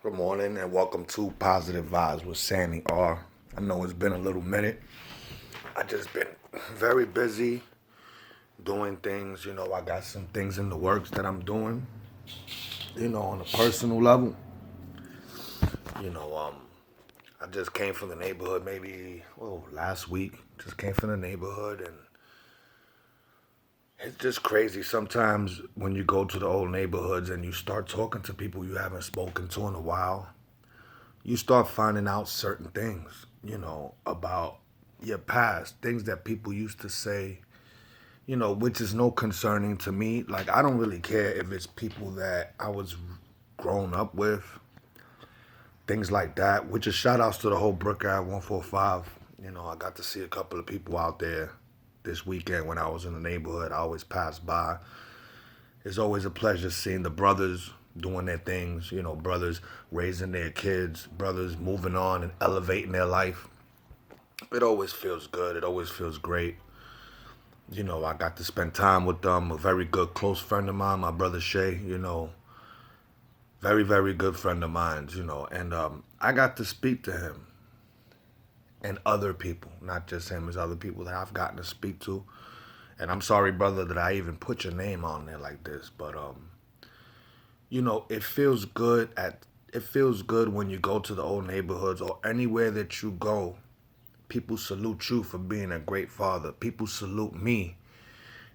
Good morning and welcome to Positive Vibes with Sandy R. I know it's been a little minute. I just been very busy doing things. I got some things in the works that I'm doing, on a personal level. You know, um, I just came from the neighborhood maybe, last week. Just came from the neighborhood and it's just crazy sometimes when you go to the old neighborhoods and you start talking to people you haven't spoken to in a while. You start finding out certain things, about your past, things that people used to say, which is no concerning to me. Like, I don't really care if it's people that I was grown up with, things like that, which is shout outs to the whole Brook Ave 145. I got to see a couple of people out there this weekend when I was in the neighborhood. I always pass by. It's always a pleasure seeing the brothers doing their things, brothers raising their kids, brothers moving on and elevating their life. It always feels good. It always feels great. I got to spend time with them. A very good close friend of mine, my brother Shay, very, very good friend of mine, and I got to speak to him and other people, not just him, as other people that I've gotten to speak to. And I'm sorry, brother, that I even put your name on there like this, but it feels good when you go to the old neighborhoods or anywhere that you go. People salute you for being a great father. People salute me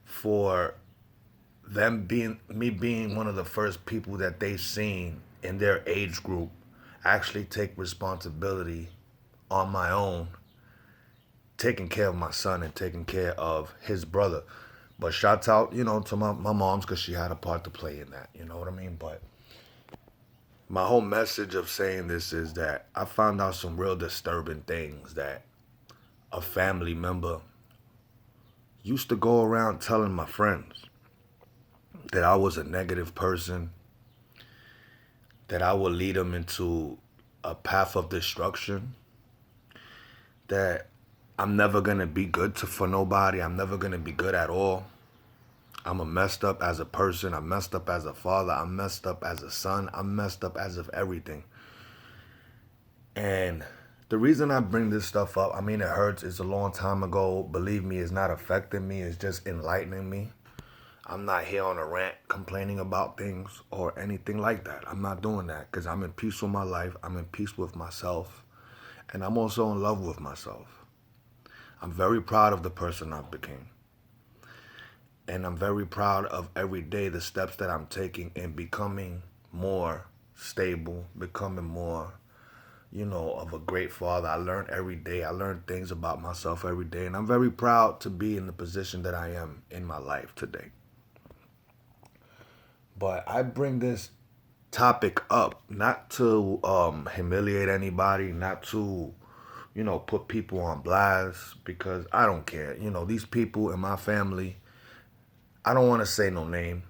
for me being one of the first people that they've seen in their age group actually take responsibility on my own, taking care of my son and taking care of his brother. But shouts out, to my mom's because she had a part to play in that. You know what I mean? But my whole message of saying this is that I found out some real disturbing things that a family member used to go around telling my friends that I was a negative person, that I would lead them into a path of destruction, that I'm never going to be good for nobody. I'm never going to be good at all. I'm a messed up as a person. I'm messed up as a father. I'm messed up as a son. I'm messed up as of everything. And the reason I bring this stuff up, it hurts. It's a long time ago. Believe me, it's not affecting me. It's just enlightening me. I'm not here on a rant complaining about things or anything like that. I'm not doing that because I'm in peace with my life. I'm in peace with myself. And I'm also in love with myself. I'm very proud of the person I've become. And I'm very proud of every day the steps that I'm taking in becoming more stable, becoming more, of a great father. I learn every day. I learn things about myself every day. And I'm very proud to be in the position that I am in my life today. But I bring this topic up not to humiliate anybody, not to, put people on blast, because I don't care. These people in my family, I don't want to say no name,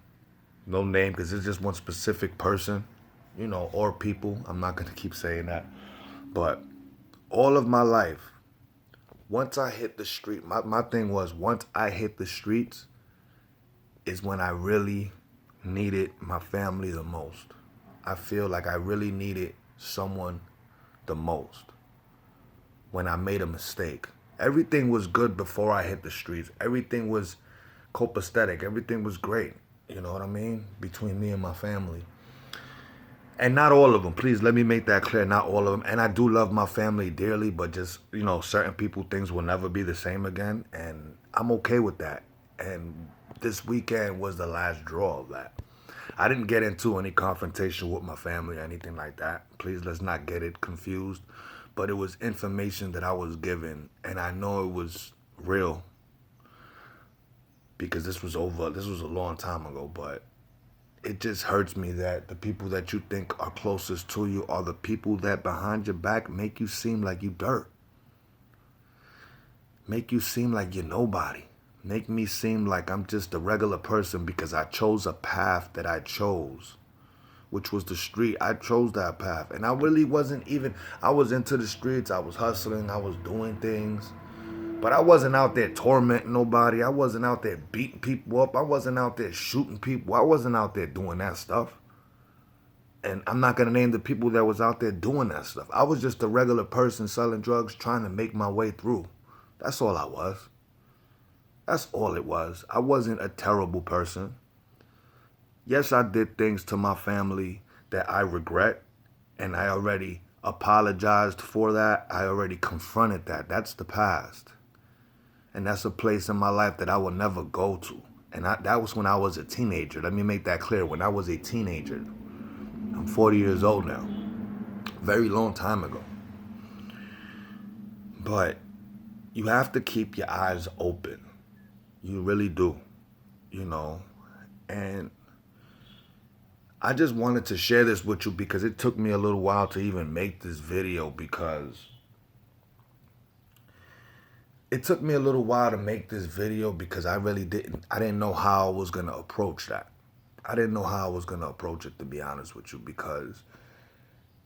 because it's just one specific person, or people. I'm not going to keep saying that. But all of my life, once I hit the street, my thing was once I hit the streets is when I really needed my family the most. I feel like I really needed someone the most when I made a mistake. Everything was good before I hit the streets. Everything was copacetic. Everything was great. You know what I mean? Between me and my family. And not all of them. Please let me make that clear. Not all of them. And I do love my family dearly, but just, certain people, things will never be the same again. And I'm okay with that. And this weekend was the last draw of that. I didn't get into any confrontation with my family or anything like that. Please let's not get it confused. But it was information that I was given, and I know it was real because this was a long time ago, but it just hurts me that the people that you think are closest to you are the people that behind your back make you seem like you dirt. Make you seem like you're nobody. Make me seem like I'm just a regular person because I chose a path that I chose, which was the street. I chose that path. And I really wasn't even, I was into the streets. I was hustling. I was doing things. But I wasn't out there tormenting nobody. I wasn't out there beating people up. I wasn't out there shooting people. I wasn't out there doing that stuff. And I'm not gonna name the people that was out there doing that stuff. I was just a regular person selling drugs, trying to make my way through. That's all I was. That's all it was. I wasn't a terrible person. Yes, I did things to my family that I regret, and I already apologized for that. I already confronted that. That's the past. And that's a place in my life that I will never go to. And that was when I was a teenager. Let me make that clear. When I was a teenager. I'm 40 years old now. Very long time ago. But you have to keep your eyes open. You really do. You know. And I just wanted to share this with you because it took me a little while to even make this video because I really didn't know how I was going to approach that. I didn't know how I was going to approach it, to be honest with you, because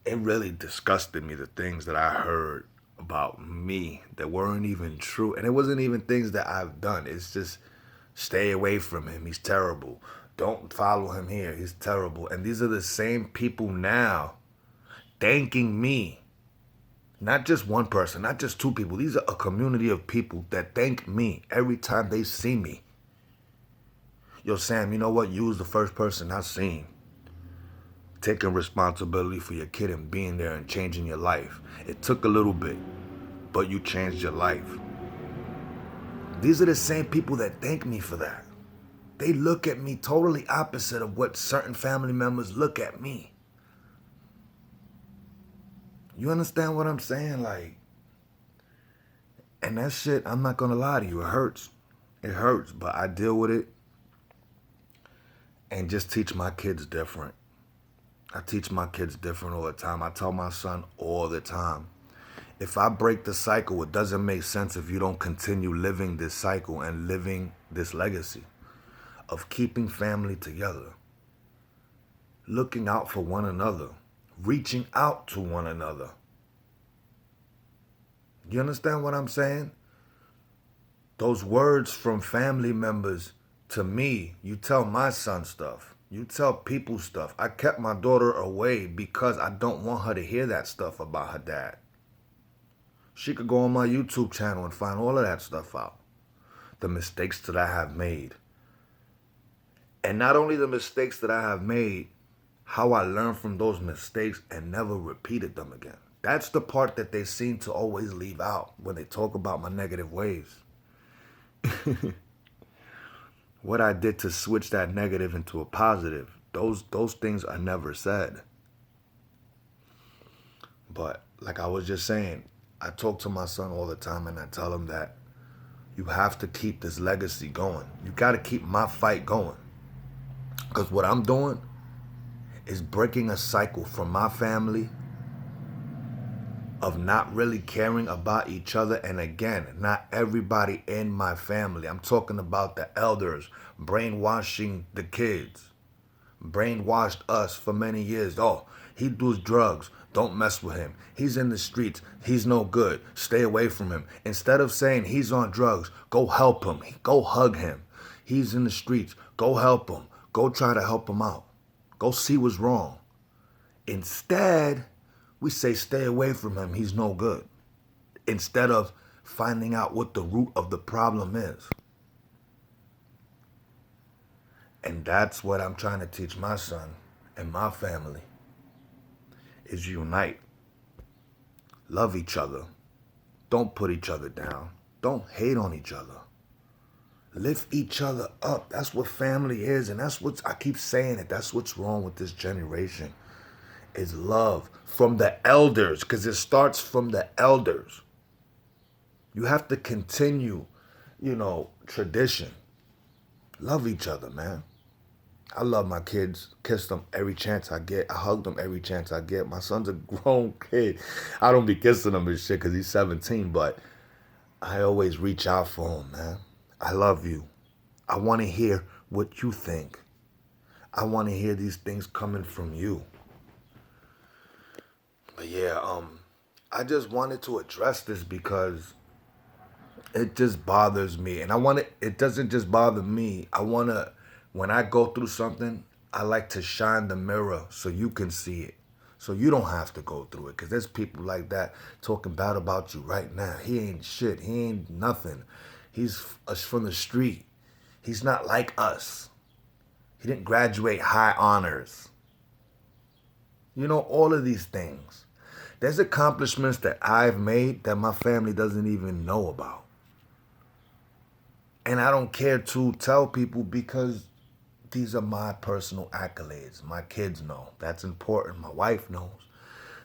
it really disgusted me, the things that I heard about me that weren't even true. And it wasn't even things that I've done. It's just, stay away from him. He's terrible. Don't follow him here. He's terrible. And these are the same people now thanking me. Not just one person, not just two people. These are a community of people that thank me every time they see me. Yo, Sam, you know what? You was the first person I seen taking responsibility for your kid and being there and changing your life. It took a little bit, but you changed your life. These are the same people that thank me for that. They look at me totally opposite of what certain family members look at me. You understand what I'm saying? Like, and that shit, I'm not gonna lie to you, it hurts. It hurts, but I deal with it and just teach my kids different. I teach my kids different all the time. I tell my son all the time, if I break the cycle, it doesn't make sense if you don't continue living this cycle and living this legacy of keeping family together, looking out for one another, reaching out to one another. You understand what I'm saying? Those words from family members to me, you tell my son stuff. You tell people stuff. I kept my daughter away because I don't want her to hear that stuff about her dad. She could go on my YouTube channel and find all of that stuff out. The mistakes that I have made. And not only the mistakes that I have made, how I learned from those mistakes and never repeated them again. That's the part that they seem to always leave out when they talk about my negative ways. What I did to switch that negative into a positive, those things are never said. But like I was just saying, I talk to my son all the time and I tell him that you have to keep this legacy going. You got to keep my fight going. Because what I'm doing is breaking a cycle from my family of not really caring about each other. And again, not everybody in my family. I'm talking about the elders brainwashing the kids. Brainwashed us for many years. Oh, he does drugs. Don't mess with him. He's in the streets. He's no good. Stay away from him. Instead of saying he's on drugs, go help him. Go hug him. He's in the streets. Go help him. Go try to help him out. Go see what's wrong. Instead, we say stay away from him. He's no good. Instead of finding out what the root of the problem is. And that's what I'm trying to teach my son and my family. Is unite. Love each other. Don't put each other down. Don't hate on each other. Lift each other up. That's what family is. And that's what I keep saying it. That's what's wrong with this generation. Is love from the elders. Because it starts from the elders. You have to continue, tradition. Love each other, man. I love my kids. Kiss them every chance I get. I hug them every chance I get. My son's a grown kid. I don't be kissing him and shit because he's 17, but I always reach out for him, man. I love you. I want to hear what you think. I want to hear these things coming from you. But yeah, I just wanted to address this because it just bothers me. And it doesn't just bother me. When I go through something, I like to shine the mirror so you can see it. So you don't have to go through it. Because there's people like that talking bad about you right now. He ain't shit. He ain't nothing. He's from the street. He's not like us. He didn't graduate high honors. You know, all of these things. There's accomplishments that I've made that my family doesn't even know about. And I don't care to tell people because these are my personal accolades. My kids know. That's important. My wife knows.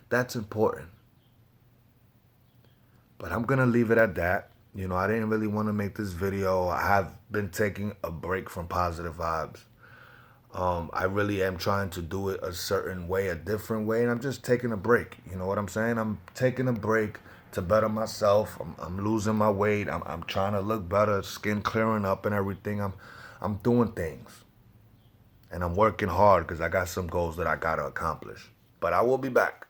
That's important. But I'm going to leave it at that. You know, I didn't really want to make this video. I have been taking a break from positive vibes. I really am trying to do it a certain way, a different way, and I'm just taking a break. You know what I'm saying? I'm taking a break to better myself. I'm losing my weight. I'm trying to look better, skin clearing up and everything. I'm doing things. And I'm working hard because I got some goals that I got to accomplish. But I will be back.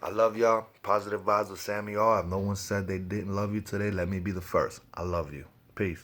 I love y'all. Positive vibes with Sammy R. If no one said they didn't love you today, let me be the first. I love you. Peace.